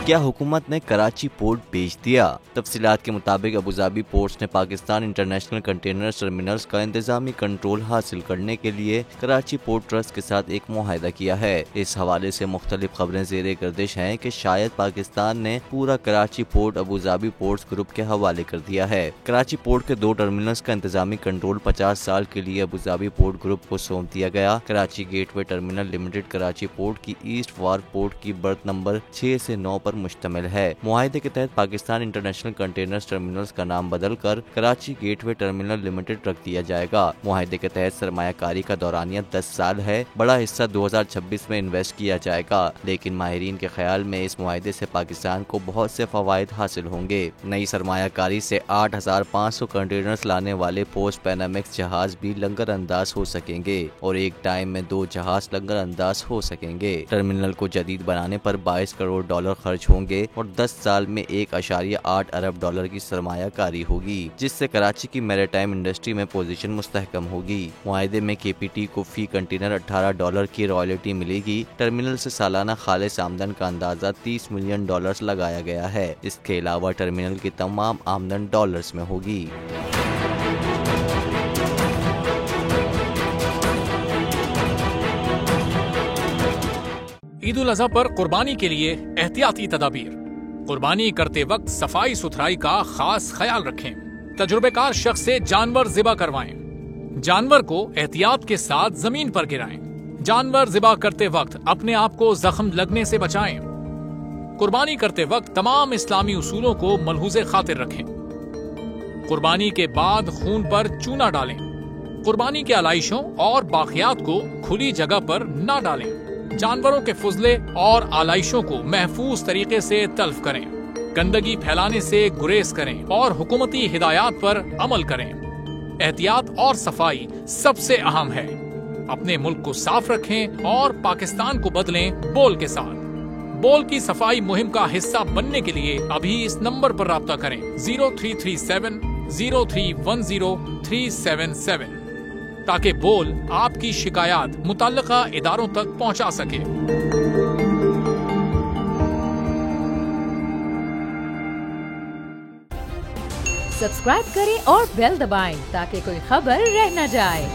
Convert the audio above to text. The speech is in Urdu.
کیا حکومت نے کراچی پورٹ بیچ دیا؟ تفصیلات کے مطابق ابوظہبی پورٹس نے پاکستان انٹرنیشنل کنٹینر ٹرمینلز کا انتظامی کنٹرول حاصل کرنے کے لیے کراچی پورٹ ٹرسٹ کے ساتھ ایک معاہدہ کیا ہے۔ اس حوالے سے مختلف خبریں زیر گردش ہیں کہ شاید پاکستان نے پورا Karachi port Abu Dhabi ports group کے حوالے کر دیا ہے۔ کراچی پورٹ کے 2 ٹرمینلز کا انتظامی کنٹرول 50 سال کے لیے ابوظہبی پورٹ گروپ کو سونپ دیا گیا۔ کراچی گیٹ وے ٹرمینل لمیٹڈ کراچی پورٹ کی ایسٹ وارف پورٹ کی برت نمبر 6 سے 9 پر مشتمل ہے۔ معاہدے کے تحت پاکستان انٹرنیشنل کنٹینر ٹرمینلز کا نام بدل کر کراچی گیٹ وے ٹرمینل لمیٹڈ رکھ دیا جائے گا۔ معاہدے کے تحت سرمایہ کاری کا دورانیہ 10 سال ہے۔ بڑا حصہ 2026 میں انویسٹ کیا جائے گا، لیکن ماہرین کے خیال میں اس معاہدے سے پاکستان کو بہت سے فوائد حاصل ہوں گے۔ نئی سرمایہ کاری سے 8500 کنٹینرز لانے والے پوسٹ پینامیکس جہاز بھی لنگر انداز ہو سکیں گے اور ایک ٹائم میں 2 جہاز لنگر انداز ہو سکیں گے۔ ٹرمینل کو جدید بنانے پر $22 کروڑ خرچ ہوں گے اور 10 سال میں $1.8 ارب کی سرمایہ کاری ہوگی، جس سے کراچی کی میری ٹائم انڈسٹری میں پوزیشن مستحکم ہوگی۔ معاہدے میں KPT کو فی کنٹینر $18 کی رائلٹی ملے گی۔ ٹرمینل سے سالانہ خالص آمدن کا اندازہ $30 ملین لگایا گیا ہے۔ اس کے علاوہ ٹرمینل کی تمام آمدن ڈالرز میں ہوگی۔ عید الاضحیٰ پر قربانی کے لیے احتیاطی تدابیر۔ قربانی کرتے وقت صفائی ستھرائی کا خاص خیال رکھیں۔ تجربہ کار شخص سے جانور ذبح کروائیں۔ جانور کو احتیاط کے ساتھ زمین پر گرائیں۔ جانور ذبح کرتے وقت اپنے آپ کو زخم لگنے سے بچائیں۔ قربانی کرتے وقت تمام اسلامی اصولوں کو ملحوظ خاطر رکھیں۔ قربانی کے بعد خون پر چونا ڈالیں۔ قربانی کے علائشوں اور باقیات کو کھلی جگہ پر نہ ڈالیں۔ جانوروں کے فضلے اور آلائشوں کو محفوظ طریقے سے تلف کریں۔ گندگی پھیلانے سے گریز کریں اور حکومتی ہدایات پر عمل کریں۔ احتیاط اور صفائی سب سے اہم ہے۔ اپنے ملک کو صاف رکھیں اور پاکستان کو بدلیں بول کے ساتھ۔ بول کی صفائی مہم کا حصہ بننے کے لیے ابھی اس نمبر پر رابطہ کریں 0337 0310 377 تاکہ بول آپ کی شکایات متعلقہ اداروں تک پہنچا سکے۔ سبسکرائب کریں اور بیل دبائیں تاکہ کوئی خبر رہ نہ جائے۔